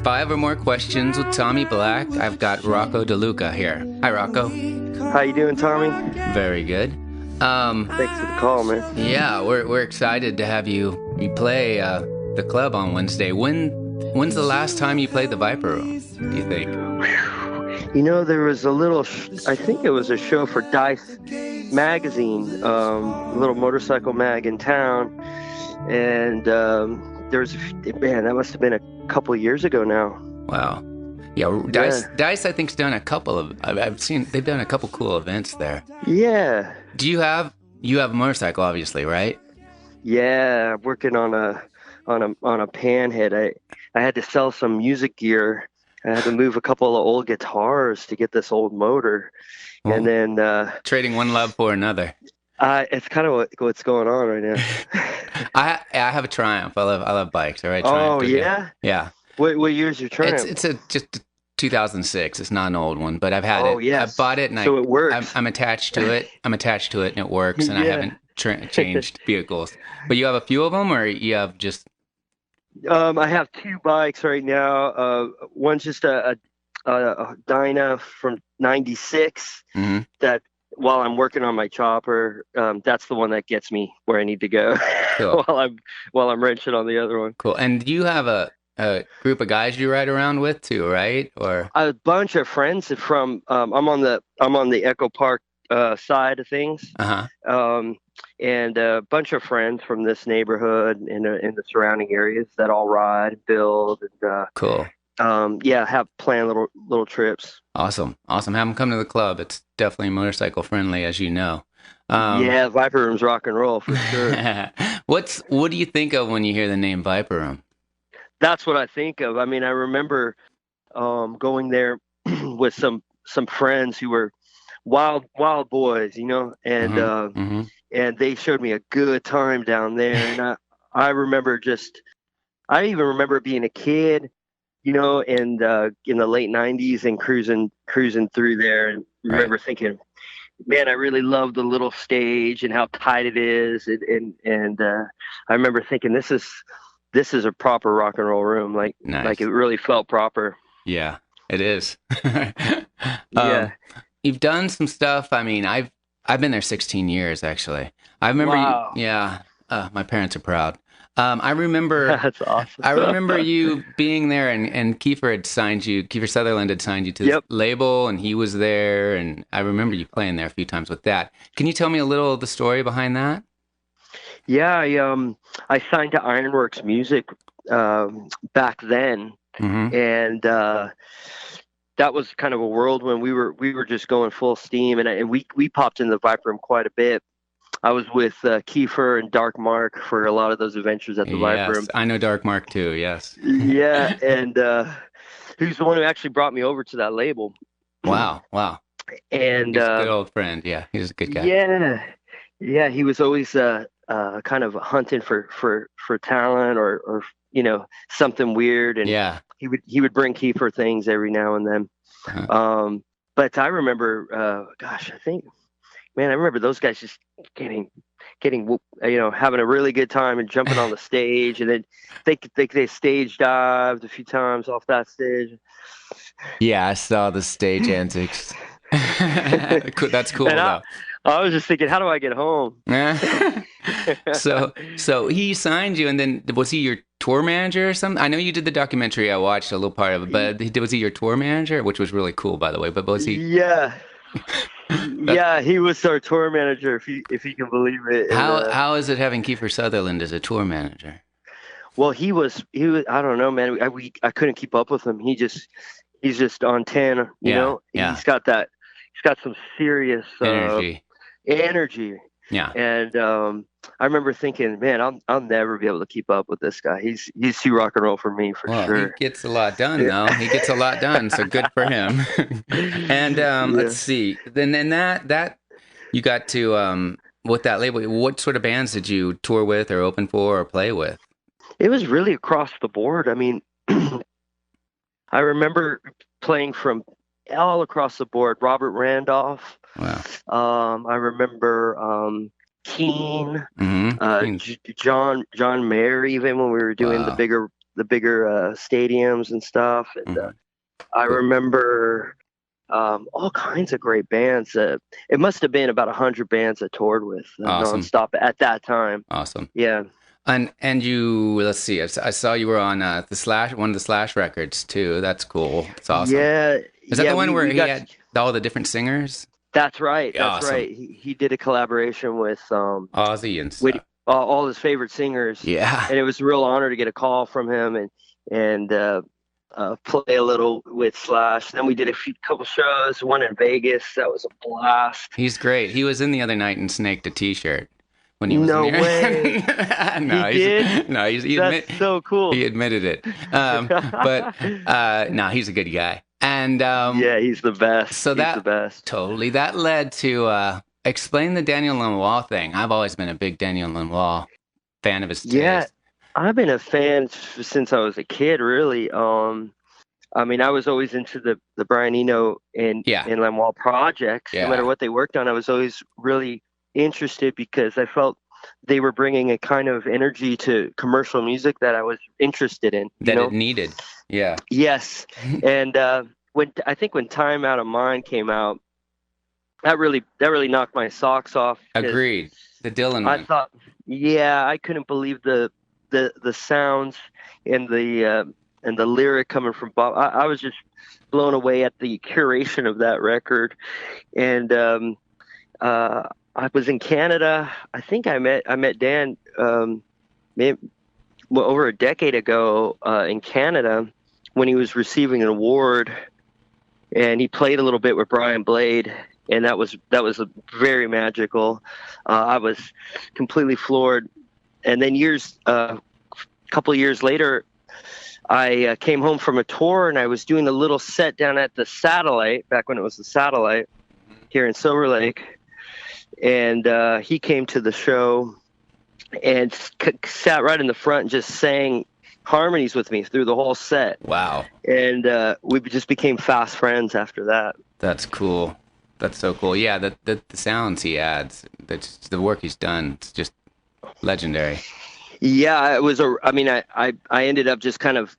5 or more questions with Tommy Black. I've got Rocco DeLuca here. Hi, Rocco. How you doing, Tommy? Very good. Thanks for the call, man. Yeah, we're excited to have you play the club on Wednesday. When's the last time you played the Viper Room, do you think? You know, there was a little, I think it was a show for Dice magazine, a little motorcycle mag in town, and there was, man, that must have been a couple of years ago now. Wow. Yeah, Dice I think's done a couple of, I've seen, they've done a couple cool events there. Yeah. Do you have a motorcycle, obviously, right? Yeah, working on a panhead. I had to sell some music gear. I had to move a couple of old guitars to get this old motor, and then trading one love for another. It's kind of what's going on right now. I have a Triumph. I love bikes. All right. Triumph, oh yeah. Yeah. What year's your Triumph? It's just a 2006. It's not an old one, but I've had it. Oh yes. I bought it, and so it works. I'm attached to it. And it works, and I haven't changed vehicles. But you have a few of them, or you have just? I have two bikes right now. One's just a Dyna from '96. Mm-hmm. That while I'm working on my chopper, that's the one that gets me where I need to go. Cool. while I'm wrenching on the other one. Cool. And you have a group of guys you ride around with too, right? Or a bunch of friends from. I'm on the Echo Park side of things. And a bunch of friends from this neighborhood in the surrounding areas that all ride, build, and cool. Have planned little trips. Awesome. Have them come to the club. It's definitely motorcycle friendly, as you know. Viper Room's rock and roll for sure. What do you think of when you hear the name Viper Room? That's what I think of. I mean, I remember going there with some friends who were wild boys, you know, and and they showed me a good time down there. And I even remember being a kid, you know, and in the late '90s and cruising through there, and remember thinking, man, I really love the little stage and how tight it is, and I remember thinking this is a proper rock and roll room, like it really felt proper. Yeah, it is. Yeah. You've done some stuff. I mean, I've been there 16 years, actually. I remember my parents are proud. I remember that's awesome. I remember you being there, and Kiefer Sutherland had signed you to the label, and he was there, and I remember you playing there a few times with that. Can you tell me a little of the story behind that? Yeah, I signed to Ironworks Music back then, and that was kind of a world when we were just going full steam, and we popped in the Viper Room quite a bit. I was with Kiefer and Dark Mark for a lot of those adventures at the Viper Room. I know Dark Mark too. Yes. Yeah, and who's the one who actually brought me over to that label? Wow. And he's a good old friend. Yeah, he's a good guy. Yeah. He was always kind of hunting for talent or you know, something weird, and he would bring Kiefer things every now and then. But I remember, I remember those guys just getting, you know, having a really good time and jumping on the stage, and then they stage dived a few times off that stage. Yeah, I saw the stage antics. That's cool though. I was just thinking, how do I get home? So he signed you, and then was he your tour manager or something? I know you did the documentary. I watched a little part of it, but was he your tour manager, which was really cool, by the way? But was he? Yeah. Yeah, he was our tour manager, if you can believe it. How is it having Kiefer Sutherland as a tour manager? Well, he was. I don't know, man. I couldn't keep up with him. He's just on 10. You know. Yeah. He's got some serious energy. Yeah. And I remember thinking, man, I'll never be able to keep up with this guy. He's too rock and roll for me, for sure. He gets a lot done, though. He gets a lot done, so good for him. And let's see. Then that you got to with that label. What sort of bands did you tour with, or open for, or play with? It was really across the board. I mean, I remember playing from all across the board. Robert Randolph. Wow. I remember Keane, Keane. John Mayer, even when we were doing the bigger stadiums and stuff. And I remember all kinds of great bands. It must have been about 100 bands I toured with nonstop at that time. Awesome. Yeah. And you, let's see, I saw you were on one of the Slash records too. That's cool. It's awesome. Yeah. Is that the one where he had all the different singers? That's right. That's awesome. Right. He did a collaboration with Ozzy and stuff. with all his favorite singers. Yeah. And it was a real honor to get a call from him and play a little with Slash. Then we did couple shows, one in Vegas. That was a blast. He's great. He was in the other night and snaked a T-shirt when he was no in here. Way. No, he did? No, That's so cool. He admitted it. But no, he's a good guy. And yeah, he's the best. So he's the best. Totally. That led to explain the Daniel Lanois thing. I've always been a big Daniel Lanois fan of his taste. Yeah, I've been a fan since I was a kid, really. I mean, I was always into the Brian Eno and Lanois projects. No matter what they worked on, I was always really interested because I felt they were bringing a kind of energy to commercial music that I was interested in. It needed. Yeah. Yes. And when Time Out of Mind came out, that really knocked my socks off. Agreed. The Dylan one. I thought, I couldn't believe the sounds and the lyric coming from Bob. I was just blown away at the curation of that record. And I was in Canada. I think I met Dan over a decade ago in Canada when he was receiving an award, and he played a little bit with Brian Blade, and that was very magical. I was completely floored. And then a couple of years later, I came home from a tour, and I was doing a little set down at the Satellite, back when it was the Satellite here in Silver Lake. And he came to the show and sat right in the front and just sang harmonies with me through the whole set. Wow. And we just became fast friends after that. That's cool. That's so cool. Yeah, the sounds he adds, the work he's done, it's just legendary. Yeah, it was I ended up just kind of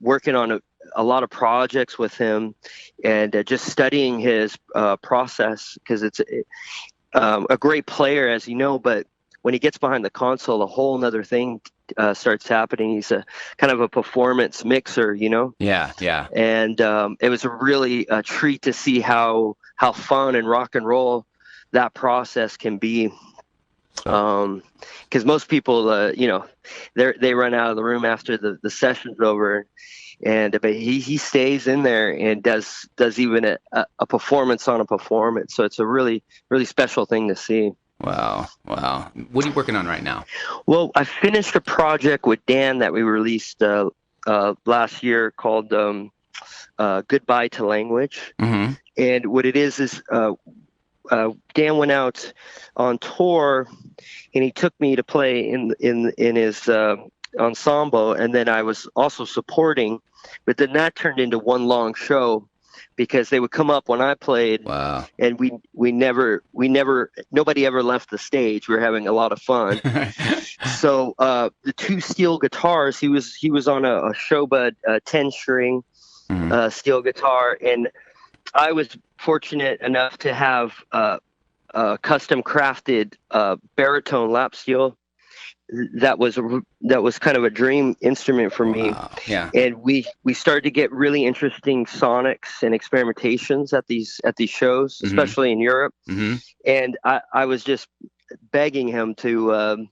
working on a lot of projects with him and just studying his process, because it's a great player, as you know, but when he gets behind the console, a whole nother thing starts happening. He's a kind of a performance mixer, Yeah. And it was really a treat to see how fun and rock and roll that process can be. Because most people, they run out of the room after the session's over, but he stays in there and does even a performance on a performance. So it's a really, really special thing to see. Wow. What are you working on right now? Well, I finished a project with Dan that we released last year called Goodbye to Language. Mm-hmm. And what it is Dan went out on tour, and he took me to play in his ensemble, and then I was also supporting. But then that turned into one long show, because they would come up when I played. Wow. And nobody ever left the stage. We were having a lot of fun. So the two steel guitars, he was on a Showbud 10-string steel guitar, and I was fortunate enough to have custom crafted baritone lap steel. That was kind of a dream instrument for me. Wow. Yeah. And we started to get really interesting sonics and experimentations at these shows, especially in Europe. Mm-hmm. And I was just begging him to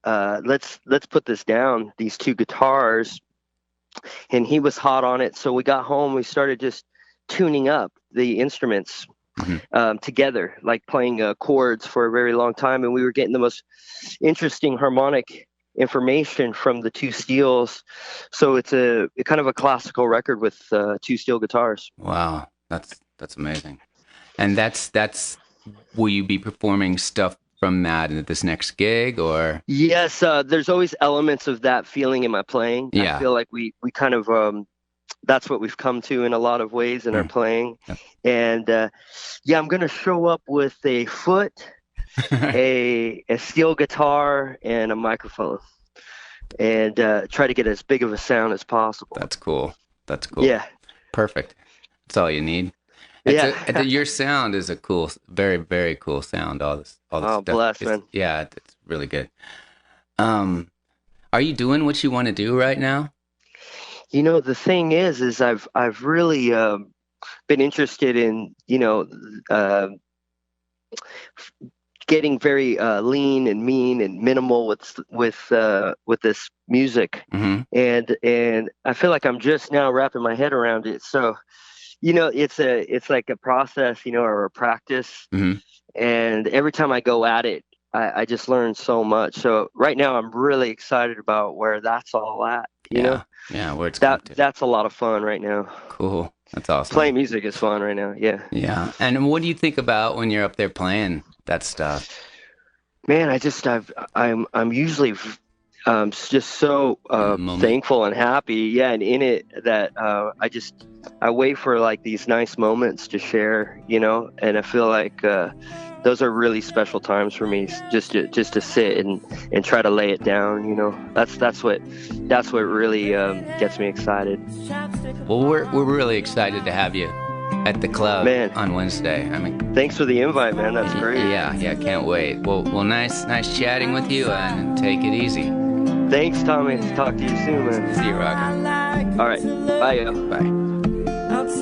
let's put this down, these two guitars. And he was hot on it. So we got home, we started just tuning up the instruments together, like playing chords for a very long time, and we were getting the most interesting harmonic information from the two steels. So it's a kind of a classical record with two steel guitars. Wow, that's amazing. And that's will you be performing stuff from that at this next gig, or? Yes, there's always elements of that feeling in my playing. Yeah. I feel like we kind of that's what we've come to in a lot of ways in our playing. Yep. And I'm going to show up with a foot, a steel guitar, and a microphone. and try to get as big of a sound as possible. That's cool. That's cool. Yeah. Perfect. That's all you need. Yeah. Your sound is a cool, very, very cool sound. All this Oh, stuff. bless, man. Yeah, it's really good. Are you doing what you want to do right now? The thing is I've really been interested in, getting very lean and mean and minimal with this music, Mm-hmm. and I feel like I'm just now wrapping my head around it. So, it's like a process, or a practice, Mm-hmm. and every time I go at it, I just learn so much. So right now I'm really excited about where that's all at. Yeah, where it's that's a lot of fun right now. Cool. That's awesome. Playing music is fun right now. Yeah. Yeah. And what do you think about when you're up there playing that stuff? Man, I'm usually just so thankful and happy. Yeah, and in it that I wait for like these nice moments to share, and I feel like those are really special times for me, just to sit and try to lay it down. That's what really gets me excited. Well, we're really excited to have you at the club, man, on Wednesday. I mean, thanks for the invite, man. That's great. Yeah, can't wait. Well, nice chatting with you, and take it easy. Thanks, Tommy. Talk to you soon, man. See you, Rocco. All right. Bye, yo. Bye.